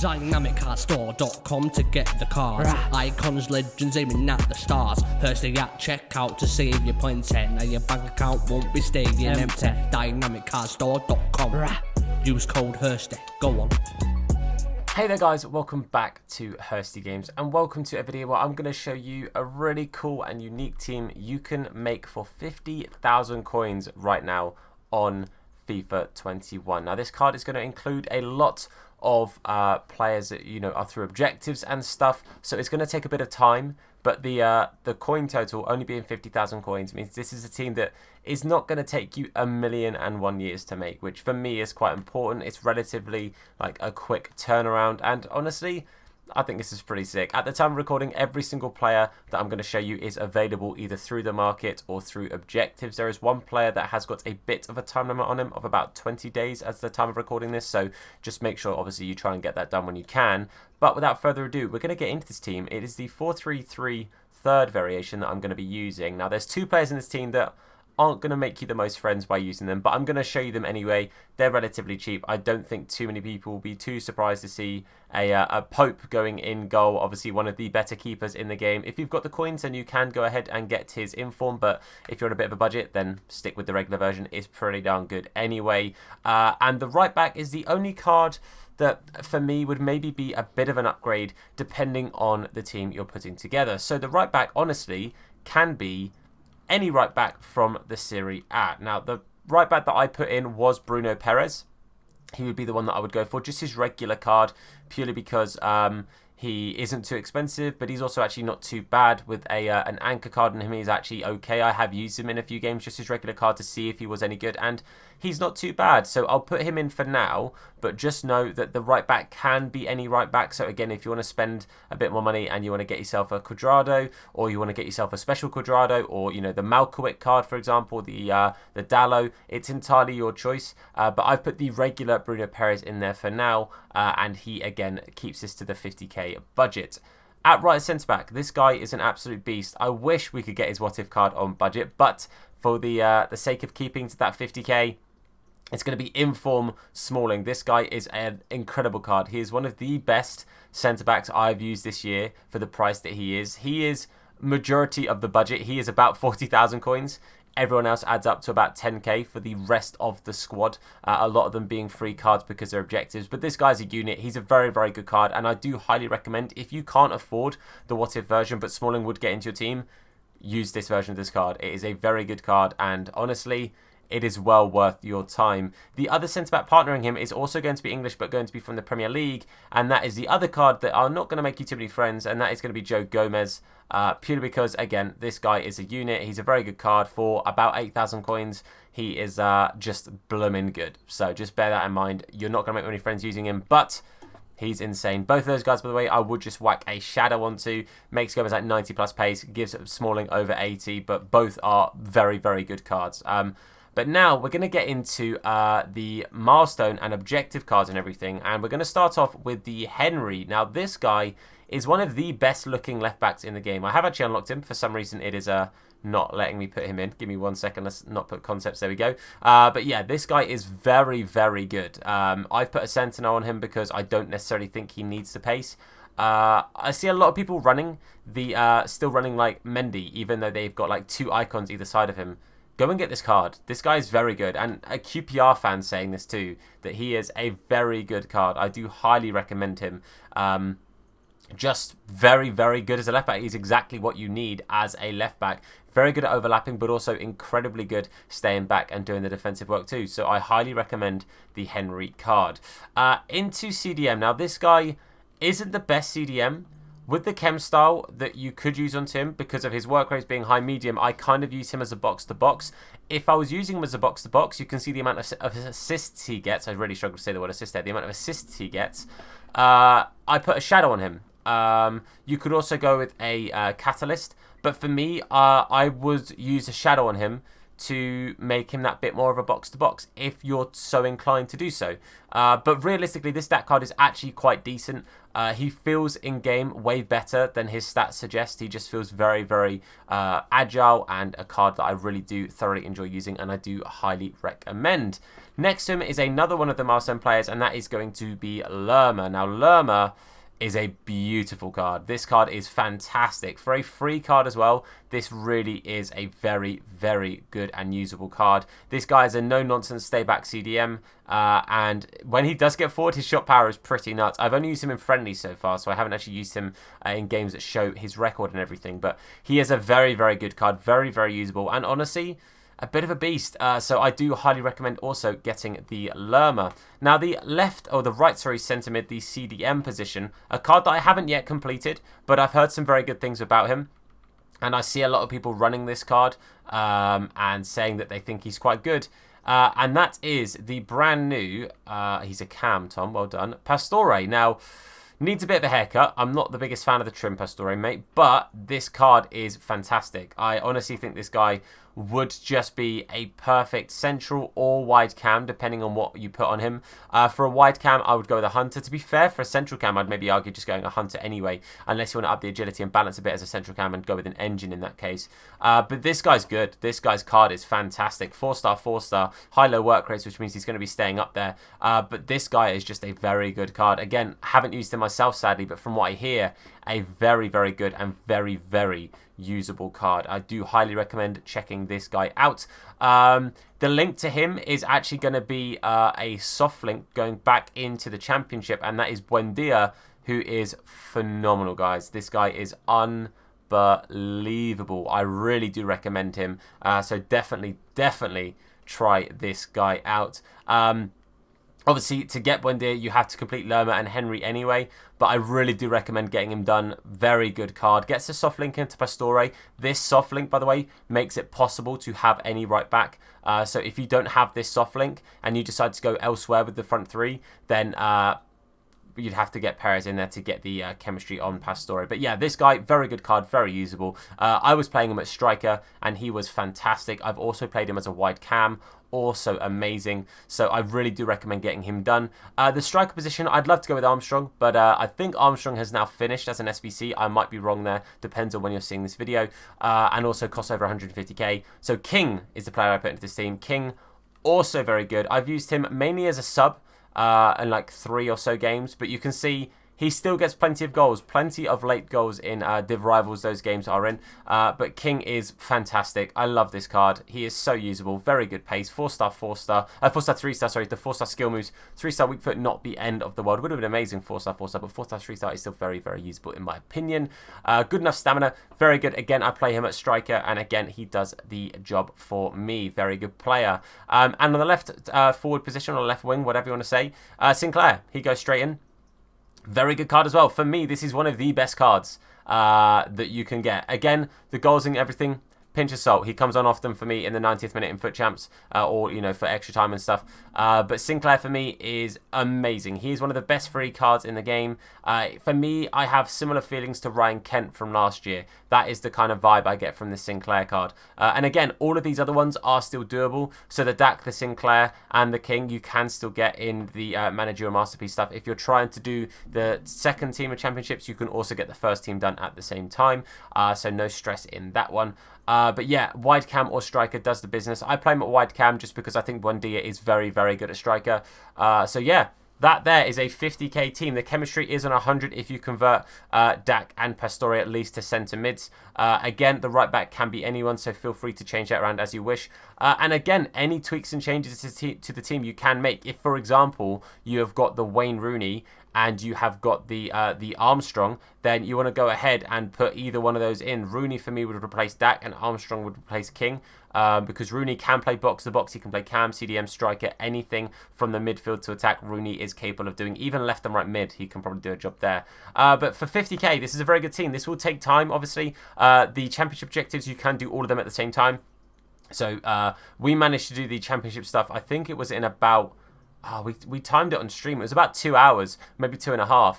DynamicCardStore.com to get the cards. Icons, legends aiming at the stars. Hursty at checkout to save your points. Now your bank account won't be staying empty. DynamicCardStore.com. Use code Hursty. Go on. Hey there guys, welcome back to Hursty Games and welcome to a video where I'm going to show you a really cool and unique team you can make for 50,000 coins right now on FIFA 21. Now this card is going to include a lot of players that are through objectives and stuff, so it's going to take a bit of time, but the coin total only being 50,000 coins means this is a team that is not going to take you 1,000,001 years to make, which for me is quite important. It's relatively like a quick turnaround, and honestly I think this is pretty sick. At the time of recording, every single player that I'm going to show you is available either through the market or through objectives. There is one player that has got a bit of a time limit on him of about 20 days as the time of recording this, so just make sure obviously you try and get that done when you can. But without further ado, we're going to get into this team. It is the 4-3-3 third variation that I'm going to be using. Now there's two players in this team that aren't going to make you the most friends by using them, but I'm going to show you them anyway. They're relatively cheap. I don't think too many people will be too surprised to see a Pope going in goal, obviously one of the better keepers in the game. If you've got the coins, then you can go ahead and get his inform, but if you're on a bit of a budget, then stick with the regular version. It's pretty darn good anyway. And the right back is the only card that for me would maybe be a bit of an upgrade depending on the team you're putting together. So the right back honestly can be any right back from the Serie A. Now, the right back that I put in was Bruno Perez. He would be the one that I would go for, just his regular card, purely because he isn't too expensive, but he's also actually not too bad. With an anchor card on him, he's actually okay. I have used him in a few games, just his regular card, to see if he was any good, and he's not too bad. So I'll put him in for now, but just know that the right back can be any right back. So again, if you want to spend a bit more money and you want to get yourself a Cuadrado, or you want to get yourself a special Cuadrado, or the Malkovic card, for example, the Dallo, it's entirely your choice. But I've put the regular Bruno Perez in there for now, and he again keeps this to the 50k budget. At right centre back, this guy is an absolute beast. I wish we could get his what if card on budget, but for the sake of keeping to that 50k, it's going to be Inform Smalling. This guy is an incredible card. He is one of the best centre-backs I've used this year for the price that he is. He is majority of the budget. He is about 40,000 coins. Everyone else adds up to about 10k for the rest of the squad. A lot of them being free cards because they're objectives. But this guy's a unit. He's a very, very good card. And I do highly recommend, if you can't afford the what if version, but Smalling would get into your team, use this version of this card. It is a very good card. And honestly, it is well worth your time. The other centre-back partnering him is also going to be English, but going to be from the Premier League. And that is the other card that are not going to make you too many friends. And that is going to be Joe Gomez. Purely because, again, this guy is a unit. He's a very good card for about 8,000 coins. He is just blooming good. So just bear that in mind. You're not going to make many friends using him, but he's insane. Both of those guys, by the way, I would just whack a shadow onto. Makes Gomez at 90 plus pace. Gives Smalling over 80, but both are very, very good cards. But now we're going to get into the milestone and objective cards and everything. And we're going to start off with the Henry. Now, this guy is one of the best looking left backs in the game. I have actually unlocked him. For some reason, it is not letting me put him in. Give me 1 second. Let's not put concepts. There we go. But yeah, this guy is very, very good. I've put a Sentinel on him because I don't necessarily think he needs the pace. I see a lot of people running still running like Mendy, even though they've got like 2 icons either side of him. Go and get this card. This guy is very good. And a QPR fan saying this too, that he is a very good card. I do highly recommend him. Just very, very good as a left back. He's exactly what you need as a left back. Very good at overlapping, but also incredibly good staying back and doing the defensive work too. So I highly recommend the Henry card. Into CDM. Now, this guy isn't the best CDM. With the chem style that you could use onto him, because of his work rates being high medium, I kind of use him as a box-to-box. If I was using him as a box-to-box, you can see the amount of assists he gets. I really struggle to say the word assist there. The amount of assists he gets. I put a shadow on him. You could also go with a catalyst, but for me, I would use a shadow on him to make him that bit more of a box-to-box if you're so inclined to do so. But realistically, this stat card is actually quite decent. He feels in-game way better than his stats suggest. He just feels very, very agile, and a card that I really do thoroughly enjoy using, and I do highly recommend. Next to him is another one of the milestone players, and that is going to be Lerma. Now, Lerma is a beautiful card. This card is fantastic. For a free card as well, this really is a very, very good and usable card. This guy is a no-nonsense stay-back CDM, and when he does get forward, his shot power is pretty nuts. I've only used him in friendlies so far, so I haven't actually used him in games that show his record and everything, but he is a very, very good card, very, very usable, and honestly, a bit of a beast. So I do highly recommend also getting the Lerma. Now the right centre mid, the CDM position, a card that I haven't yet completed, but I've heard some very good things about him. And I see a lot of people running this card and saying that they think he's quite good. And that is the brand new, he's a cam, Tom, well done, Pastore. Now, needs a bit of a haircut. I'm not the biggest fan of the trim Pastore, mate, but this card is fantastic. I honestly think this guy would just be a perfect central or wide cam, depending on what you put on him. For a wide cam, I would go with a hunter. To be fair, for a central cam, I'd maybe argue just going a hunter anyway, unless you want to up the agility and balance a bit as a central cam and go with an engine in that case. But this guy's good. This guy's card is fantastic. 4-star, 4-star, high-low work rates, which means he's going to be staying up there. But this guy is just a very good card. Again, haven't used him myself, sadly, but from what I hear, a very, very good and very, very usable card. I do highly recommend checking this guy out. The link to him is actually going to be a soft link going back into the championship, and that is Buendia, who is phenomenal, guys. This guy is unbelievable. I really do recommend him. So definitely try this guy out. Obviously, to get Buendia, you have to complete Lerma and Henry anyway, but I really do recommend getting him done. Very good card. Gets a soft link into Pastore. This soft link, by the way, makes it possible to have any right back. So if you don't have this soft link and you decide to go elsewhere with the front three, then you'd have to get Perez in there to get the chemistry on Pastore. But yeah, this guy, very good card, very usable. I was playing him at striker, and he was fantastic. I've also played him as a wide cam, also amazing. So I really do recommend getting him done. The striker position, I'd love to go with Armstrong, but I think Armstrong has now finished as an SBC. I might be wrong there, depends on when you're seeing this video. And also costs over 150k. So King is the player I put into this team. King, also very good. I've used him mainly as a sub in like 3 or so games, but you can see he still gets plenty of goals, plenty of late goals in Div Rivals those games are in. But King is fantastic. I love this card. He is so usable. Very good pace. 4-star, 4-star. 4-star, 3-star, sorry. The 4-star skill moves. 3-star weak foot, not the end of the world. Would have been amazing 4-star, 4-star, but 4-star, 3-star is still very, very usable in my opinion. Good enough stamina. Very good. Again, I play him at striker, and again, he does the job for me. Very good player. And on the left forward position, or left wing, whatever you want to say, Sinclair. He goes straight in. Very good card as well. For me, this is one of the best cards that you can get. Again, the goals and everything, pinch of salt. He comes on often for me in the 90th minute in FUT Champs, or, you know, for extra time and stuff. But Sinclair for me is amazing. He is one of the best free cards in the game. For me, I have similar feelings to Ryan Kent from last year. That is the kind of vibe I get from the Sinclair card. And again, all of these other ones are still doable. So the Dak, the Sinclair, and the King, you can still get in the Managerial Masterpiece stuff. If you're trying to do the second team of championships, you can also get the first team done at the same time. So no stress in that one. But yeah, wide cam or striker does the business. I play him at wide cam just because I think Buendia is very, very good at striker. So yeah, that there is a 50k team. The chemistry is on 100 if you convert Dak and Pastore at least to centre mids. Again, the right back can be anyone, so feel free to change that around as you wish. And again, any tweaks and changes to the team you can make. If, for example, you have got the Wayne Rooney and you have got the Armstrong, then you want to go ahead and put either one of those in. Rooney for me would replace Dak, and Armstrong would replace King, because Rooney can play box to box, he can play cam, CDM, striker, anything from the midfield to attack. Rooney is capable of doing, even left and right mid, he can probably do a job there. But for 50k, this is a very good team. This will take time, obviously. The championship objectives, you can do all of them at the same time. So we managed to do the championship stuff. I think it was in about... we timed it on stream. It was about 2 hours, maybe 2.5.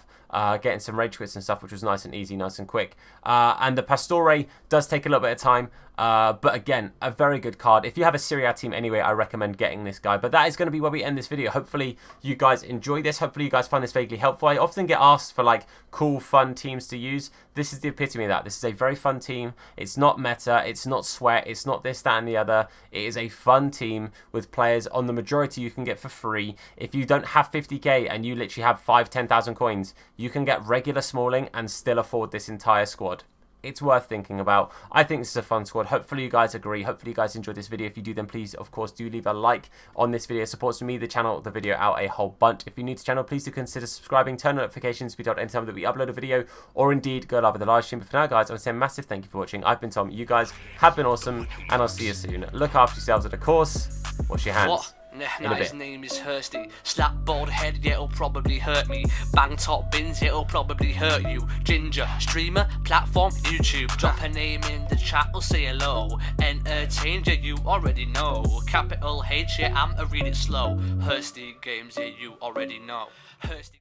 getting some rage quits and stuff, which was nice and easy, nice and quick. And the Pastore does take a little bit of time, but again, a very good card. If you have a Serie A team anyway, I recommend getting this guy. But that is going to be where we end this video. Hopefully you guys enjoy this. Hopefully you guys find this vaguely helpful. I often get asked for like cool, fun teams to use. This is the epitome of that. This is a very fun team. It's not meta. It's not sweat. It's not this, that, and the other. It is a fun team with players on the majority you can get for free. If you don't have 50k and you literally have 10,000 coins, you can get regular Smalling and still afford this entire squad. It's worth thinking about. I think this is a fun squad. Hopefully you guys agree. Hopefully you guys enjoyed this video. If you do, then please, of course, do leave a like on this video. It supports me, the channel, the video out a whole bunch. If you're new to the channel, please do consider subscribing, turn notifications to be told anytime that we upload a video, or indeed go live with the live stream. But for now, guys, I want to say a massive thank you for watching. I've been Tom. You guys have been awesome, and I'll see you soon. Look after yourselves, and of course, wash your hands. What? Nah, his name is Hursty. Slap bald head, yeah, it'll probably hurt me. Bang top bins, it'll probably hurt you. Ginger, streamer, platform, YouTube. Drop a name in the chat, we'll say hello. Entertain, yeah, you already know. Capital H, yeah, I'm a read it slow. Hursty games, yeah, you already know. Hursty.